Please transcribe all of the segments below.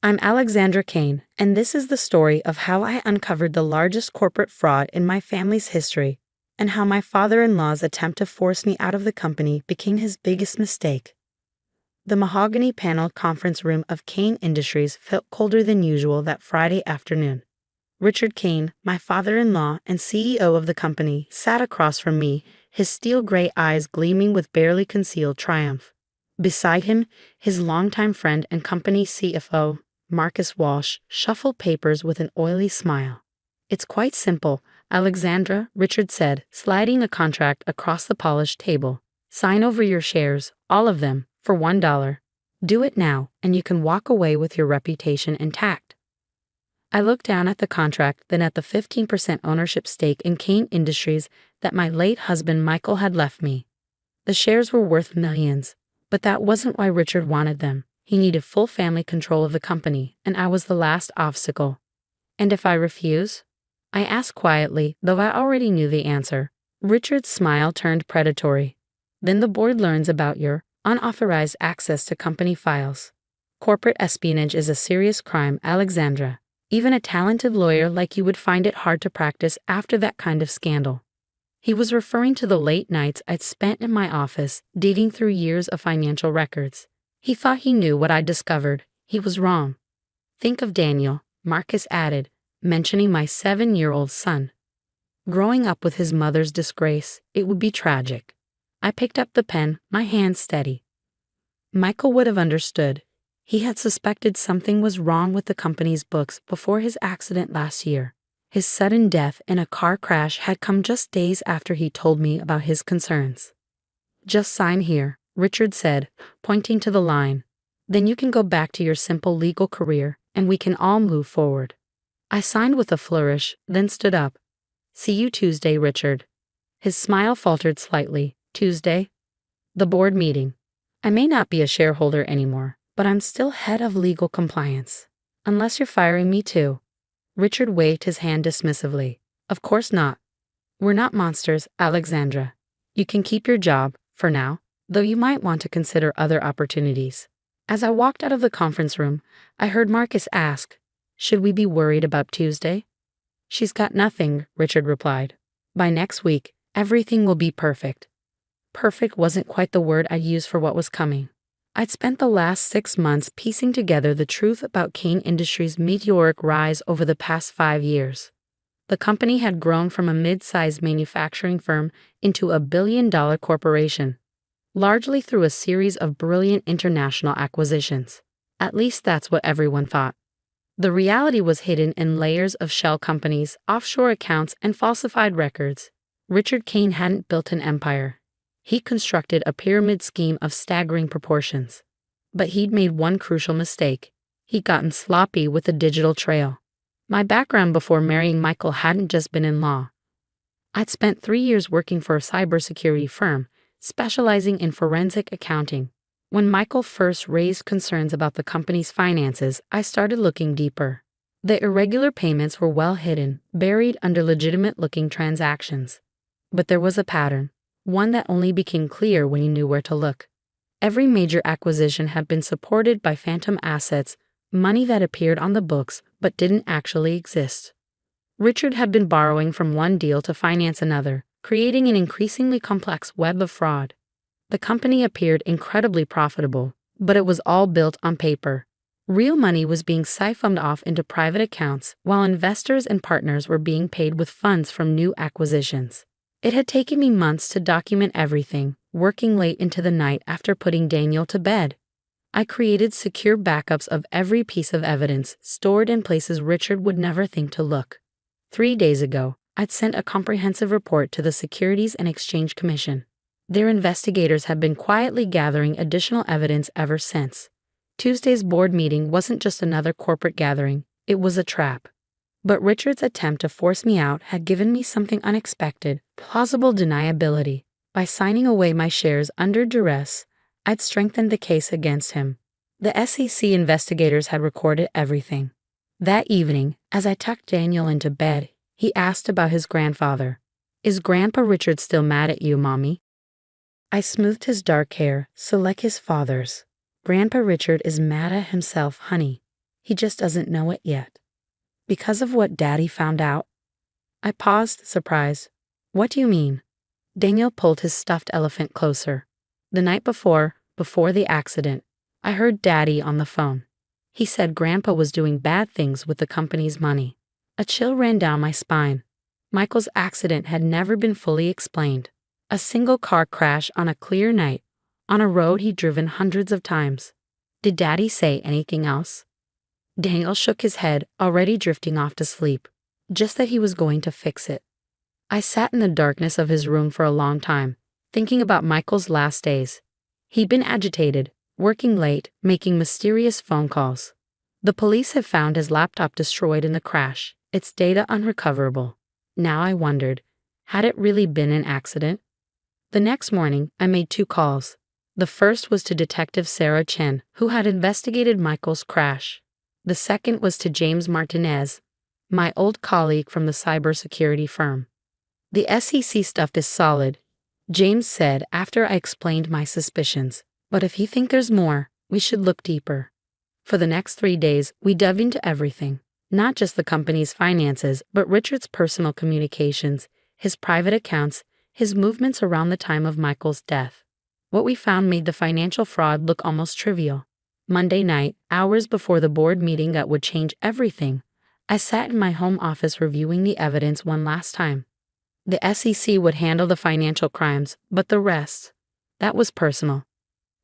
I'm Alexandra Kane, and this is the story of how I uncovered the largest corporate fraud in my family's history, and how my father-in-law's attempt to force me out of the company became his biggest mistake. The mahogany-paneled conference room of Kane Industries felt colder than usual that Friday afternoon. Richard Kane, my father-in-law and CEO of the company, sat across from me, his steel-gray eyes gleaming with barely concealed triumph. Beside him, his longtime friend and company CFO, Marcus Walsh, shuffled papers with an oily smile. "It's quite simple, Alexandra," Richard said, sliding a contract across the polished table. "Sign over your shares, all of them, for $1. Do it now, and you can walk away with your reputation intact." I looked down at the contract, then at the 15% ownership stake in Kane Industries that my late husband Michael had left me. The shares were worth millions, but that wasn't why Richard wanted them. He needed full family control of the company, and I was the last obstacle. "And if I refuse?" I asked quietly, though I already knew the answer. Richard's smile turned predatory. "Then the board learns about your unauthorized access to company files. Corporate espionage is a serious crime, Alexandra. Even a talented lawyer like you would find it hard to practice after that kind of scandal." He was referring to the late nights I'd spent in my office, digging through years of financial records. He thought he knew what I'd discovered. He was wrong. "Think of Daniel," Marcus added, mentioning my 7-year-old son. Growing up with his mother's disgrace, it would be tragic. I picked up the pen, my hand steady. Michael would have understood. He had suspected something was wrong with the company's books before his accident last year. His sudden death in a car crash had come just days after he told me about his concerns. "Just sign here," Richard said, pointing to the line. "Then you can go back to your simple legal career, and we can all move forward." I signed with a flourish, then stood up. "See you Tuesday, Richard." His smile faltered slightly. "Tuesday?" "The board meeting. I may not be a shareholder anymore, but I'm still head of legal compliance. Unless you're firing me too." Richard waved his hand dismissively. "Of course not. We're not monsters, Alexandra. You can keep your job, for now, though you might want to consider other opportunities." As I walked out of the conference room, I heard Marcus ask, "Should we be worried about Tuesday?" "She's got nothing," Richard replied. "By next week, everything will be perfect." Perfect wasn't quite the word I'd use for what was coming. I'd spent the last 6 months piecing together the truth about Kane Industries' meteoric rise over the past 5 years. The company had grown from a mid-sized manufacturing firm into a billion-dollar corporation, largely through a series of brilliant international acquisitions. At least that's what everyone thought. The reality was hidden in layers of shell companies, offshore accounts, and falsified records. Richard Kane hadn't built an empire. He constructed a pyramid scheme of staggering proportions. But he'd made one crucial mistake. He'd gotten sloppy with the digital trail. My background before marrying Michael hadn't just been in law. I'd spent 3 years working for a cybersecurity firm, specializing in forensic accounting. When Michael first raised concerns about the company's finances, I started looking deeper. The irregular payments were well hidden, buried under legitimate-looking transactions. But there was a pattern. One that only became clear when you knew where to look. Every major acquisition had been supported by phantom assets, money that appeared on the books but didn't actually exist. Richard had been borrowing from one deal to finance another, creating an increasingly complex web of fraud. The company appeared incredibly profitable, but it was all built on paper. Real money was being siphoned off into private accounts, while investors and partners were being paid with funds from new acquisitions. It had taken me months to document everything, working late into the night after putting Daniel to bed. I created secure backups of every piece of evidence, stored in places Richard would never think to look. 3 days ago, I'd sent a comprehensive report to the Securities and Exchange Commission. Their investigators had been quietly gathering additional evidence ever since. Tuesday's board meeting wasn't just another corporate gathering, it was a trap. But Richard's attempt to force me out had given me something unexpected, plausible deniability. By signing away my shares under duress, I'd strengthened the case against him. The SEC investigators had recorded everything. That evening, as I tucked Daniel into bed, he asked about his grandfather. "Is Grandpa Richard still mad at you, Mommy?" I smoothed his dark hair, so like his father's. "Grandpa Richard is mad at himself, honey. He just doesn't know it yet. Because of what Daddy found out? I paused, surprised. What do you mean? Daniel pulled his stuffed elephant closer. The night before the accident, I heard Daddy on the phone. He said Grandpa was doing bad things with the company's money. A chill ran down my spine. Michael's accident had never been fully explained. A single car crash on a clear night, on a road he'd driven hundreds of times. Did Daddy say anything else? Daniel shook his head, already drifting off to sleep. Just that he was going to fix it. I sat in the darkness of his room for a long time, thinking about Michael's last days. He'd been agitated, working late, making mysterious phone calls. The police had found his laptop destroyed in the crash, its data unrecoverable. Now I wondered, had it really been an accident? The next morning, I made 2 calls. The first was to Detective Sarah Chen, who had investigated Michael's crash. The second was to James Martinez, my old colleague from the cybersecurity firm. The SEC stuff is solid, James said after I explained my suspicions. But if you think there's more, we should look deeper. For the next 3 days, we dove into everything. Not just the company's finances, but Richard's personal communications, his private accounts, his movements around the time of Michael's death. What we found made the financial fraud look almost trivial. Monday night, hours before the board meeting that would change everything, I sat in my home office reviewing the evidence one last time. The SEC would handle the financial crimes, but the rest, that was personal.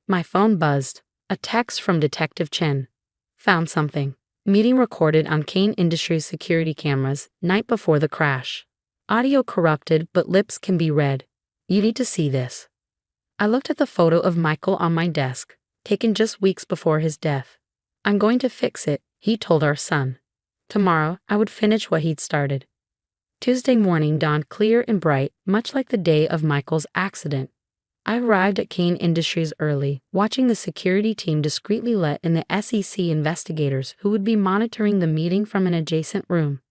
My phone buzzed. A text from Detective Chen. Found something. Meeting recorded on Kane Industries security cameras, night before the crash. Audio corrupted, but lips can be read. You need to see this. I looked at the photo of Michael on my desk, taken just weeks before his death. I'm going to fix it, he told our son. Tomorrow, I would finish what he'd started. Tuesday morning dawned clear and bright, much like the day of Michael's accident. I arrived at Kane Industries early, watching the security team discreetly let in the SEC investigators who would be monitoring the meeting from an adjacent room.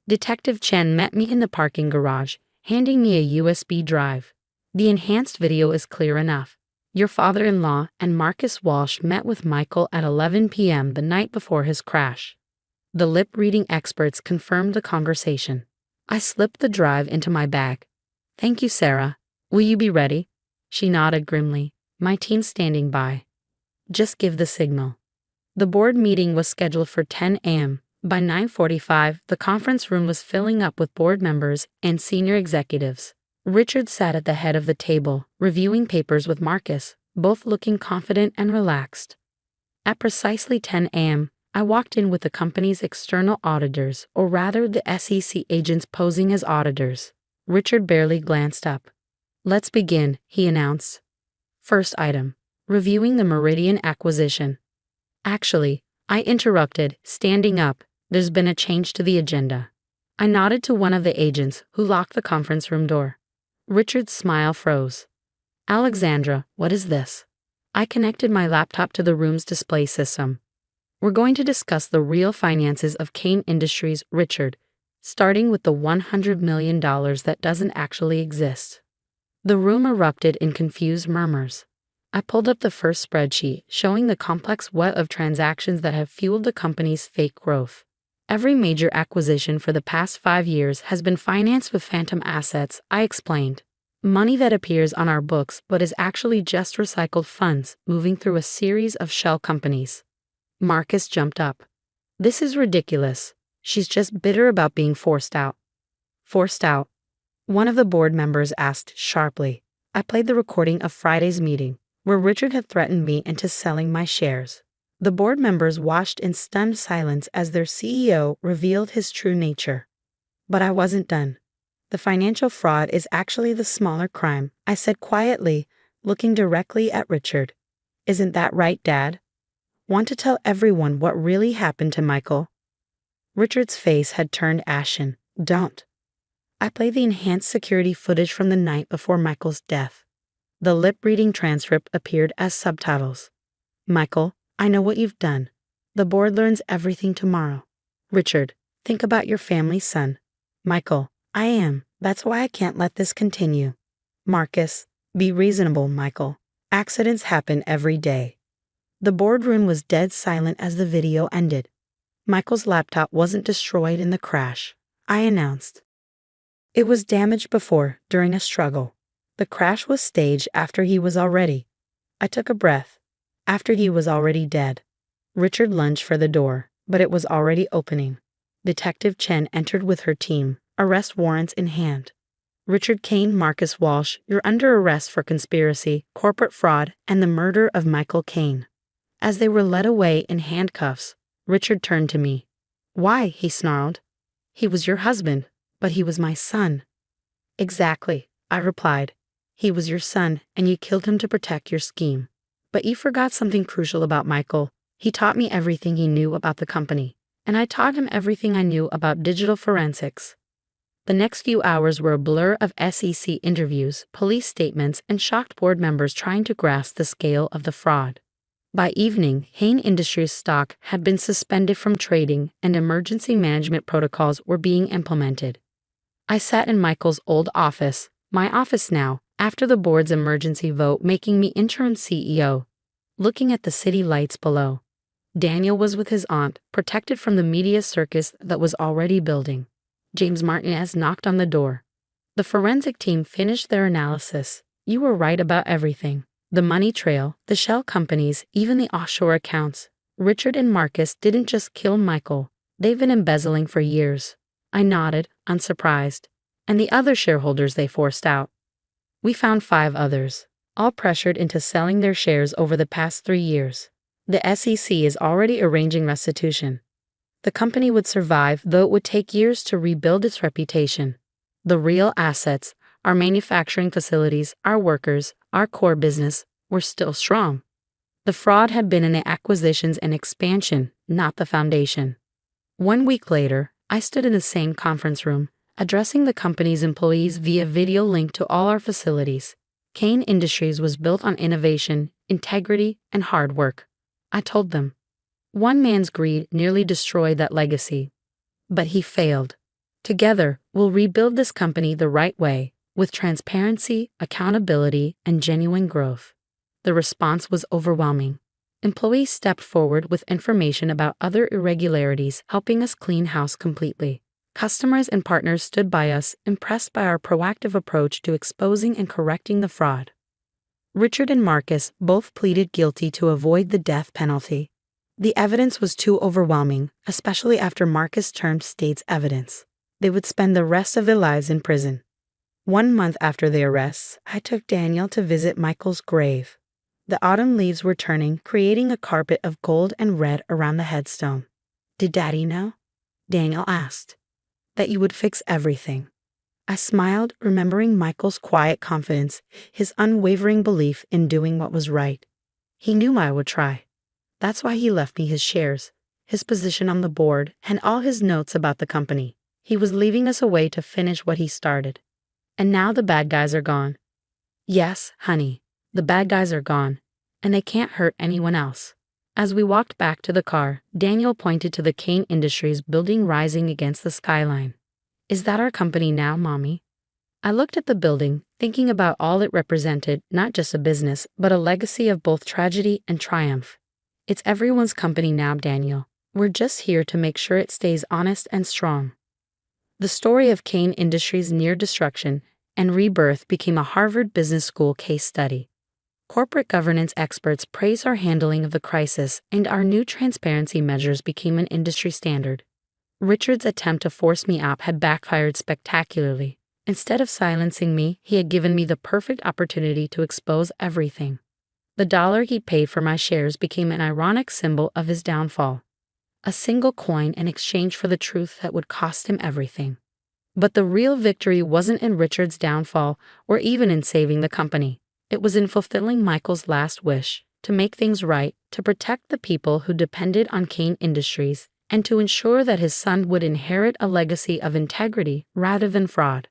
Detective Chen met me in the parking garage, handing me a USB drive. The enhanced video is clear enough. Your father-in-law and Marcus Walsh met with Michael at 11 p.m. the night before his crash. The lip-reading experts confirmed the conversation. I slipped the drive into my bag. Thank you, Sarah. Will you be ready? She nodded grimly. My team's standing by. Just give the signal. The board meeting was scheduled for 10 a.m. By 9:45, the conference room was filling up with board members and senior executives. Richard sat at the head of the table, reviewing papers with Marcus, both looking confident and relaxed. At precisely 10 a.m., I walked in with the company's external auditors, or rather the SEC agents posing as auditors. Richard barely glanced up. Let's begin, he announced. First item, reviewing the Meridian acquisition. Actually, I interrupted, standing up. There's been a change to the agenda. I nodded to one of the agents, who locked the conference room door. Richard's smile froze. Alexandra, what is this? I connected my laptop to the room's display system. We're going to discuss the real finances of Kane Industries, Richard, starting with the $100 million that doesn't actually exist. The room erupted in confused murmurs. I pulled up the first spreadsheet, showing the complex web of transactions that have fueled the company's fake growth. Every major acquisition for the past 5 years has been financed with phantom assets, I explained. Money that appears on our books but is actually just recycled funds moving through a series of shell companies. Marcus jumped up. This is ridiculous. She's just bitter about being forced out. Forced out? One of the board members asked sharply. I played the recording of Friday's meeting, where Richard had threatened me into selling my shares. The board members watched in stunned silence as their CEO revealed his true nature. But I wasn't done. The financial fraud is actually the smaller crime, I said quietly, looking directly at Richard. Isn't that right, Dad? Want to tell everyone what really happened to Michael? Richard's face had turned ashen. Don't. I played the enhanced security footage from the night before Michael's death. The lip-reading transcript appeared as subtitles. Michael, I know what you've done. The board learns everything tomorrow. Richard, think about your family, son. Michael, I am. That's why I can't let this continue. Marcus, be reasonable, Michael. Accidents happen every day. The boardroom was dead silent as the video ended. Michael's laptop wasn't destroyed in the crash, I announced. It was damaged before, during a struggle. The crash was staged after he was already. I took a breath. After he was already dead. Richard lunged for the door, but it was already opening. Detective Chen entered with her team, arrest warrants in hand. Richard Kane Marcus Walsh, you're under arrest for conspiracy, corporate fraud, and the murder of Michael Kane. As they were led away in handcuffs, Richard turned to me. Why? He snarled. He was your husband, but he was my son. Exactly, I replied. He was your son, and you killed him to protect your scheme. But you forgot something crucial about Michael. He taught me everything he knew about the company, and I taught him everything I knew about digital forensics. The next few hours were a blur of SEC interviews, police statements, and shocked board members trying to grasp the scale of the fraud. By evening, Kane Industries stock had been suspended from trading and emergency management protocols were being implemented. I sat in Michael's old office, my office now, after the board's emergency vote making me interim CEO, looking at the city lights below. Daniel was with his aunt, protected from the media circus that was already building. James Martinez knocked on the door. The forensic team finished their analysis. You were right about everything. The money trail, the shell companies, even the offshore accounts. Richard and Marcus didn't just kill Michael. They've been embezzling for years. I nodded, unsurprised. And the other shareholders they forced out. We found 5 others, all pressured into selling their shares over the past 3 years. The SEC is already arranging restitution. The company would survive, though it would take years to rebuild its reputation. The real assets, our manufacturing facilities, our workers, our core business, were still strong. The fraud had been in the acquisitions and expansion, not the foundation. 1 week later, I stood in the same conference room, addressing the company's employees via video link to all our facilities. Kane Industries was built on innovation, integrity, and hard work. I told them. One man's greed nearly destroyed that legacy. But he failed. Together, we'll rebuild this company the right way, with transparency, accountability, and genuine growth. The response was overwhelming. Employees stepped forward with information about other irregularities, helping us clean house completely. Customers and partners stood by us, impressed by our proactive approach to exposing and correcting the fraud. Richard and Marcus both pleaded guilty to avoid the death penalty. The evidence was too overwhelming, especially after Marcus turned state's evidence. They would spend the rest of their lives in prison. 1 month after the arrests, I took Daniel to visit Michael's grave. The autumn leaves were turning, creating a carpet of gold and red around the headstone. Did Daddy know? Daniel asked. That you would fix everything. I smiled, remembering Michael's quiet confidence, his unwavering belief in doing what was right. He knew I would try. That's why he left me his shares, his position on the board, and all his notes about the company. He was leaving us a way to finish what he started. And now the bad guys are gone. Yes, honey, the bad guys are gone, and they can't hurt anyone else. As we walked back to the car, Daniel pointed to the Kane Industries building rising against the skyline. Is that our company now, Mommy? I looked at the building, thinking about all it represented, not just a business, but a legacy of both tragedy and triumph. It's everyone's company now, Daniel. We're just here to make sure it stays honest and strong. The story of Kane Industries' near destruction and rebirth became a Harvard Business School case study. Corporate governance experts praise our handling of the crisis, and our new transparency measures became an industry standard. Richard's attempt to force me out had backfired spectacularly. Instead of silencing me, he had given me the perfect opportunity to expose everything. The dollar he paid for my shares became an ironic symbol of his downfall. A single coin in exchange for the truth that would cost him everything. But the real victory wasn't in Richard's downfall or even in saving the company. It was in fulfilling Michael's last wish, to make things right, to protect the people who depended on Kane Industries, and to ensure that his son would inherit a legacy of integrity rather than fraud.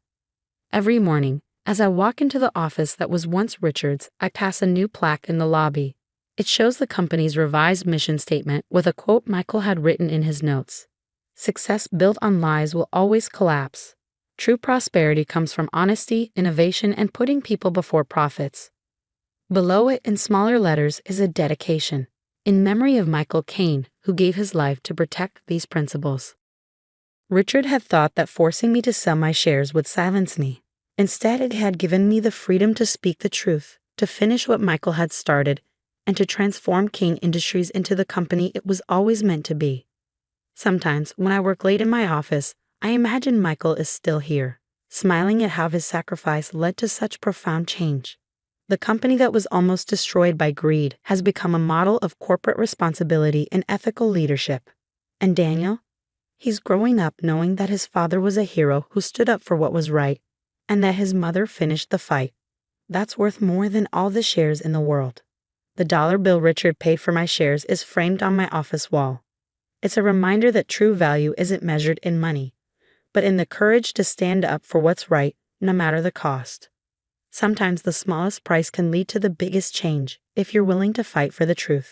Every morning, as I walk into the office that was once Richard's, I pass a new plaque in the lobby. It shows the company's revised mission statement with a quote Michael had written in his notes. Success built on lies will always collapse. True prosperity comes from honesty, innovation, and putting people before profits. Below it, in smaller letters, is a dedication. In memory of Michael Kane, who gave his life to protect these principles. Richard had thought that forcing me to sell my shares would silence me. Instead, it had given me the freedom to speak the truth, to finish what Michael had started, and to transform King Industries into the company it was always meant to be. Sometimes, when I work late in my office, I imagine Michael is still here, smiling at how his sacrifice led to such profound change. The company that was almost destroyed by greed has become a model of corporate responsibility and ethical leadership. And Daniel? He's growing up knowing that his father was a hero who stood up for what was right, and that his mother finished the fight. That's worth more than all the shares in the world. The dollar bill Richard paid for my shares is framed on my office wall. It's a reminder that true value isn't measured in money, but in the courage to stand up for what's right, no matter the cost. Sometimes the smallest price can lead to the biggest change if you're willing to fight for the truth.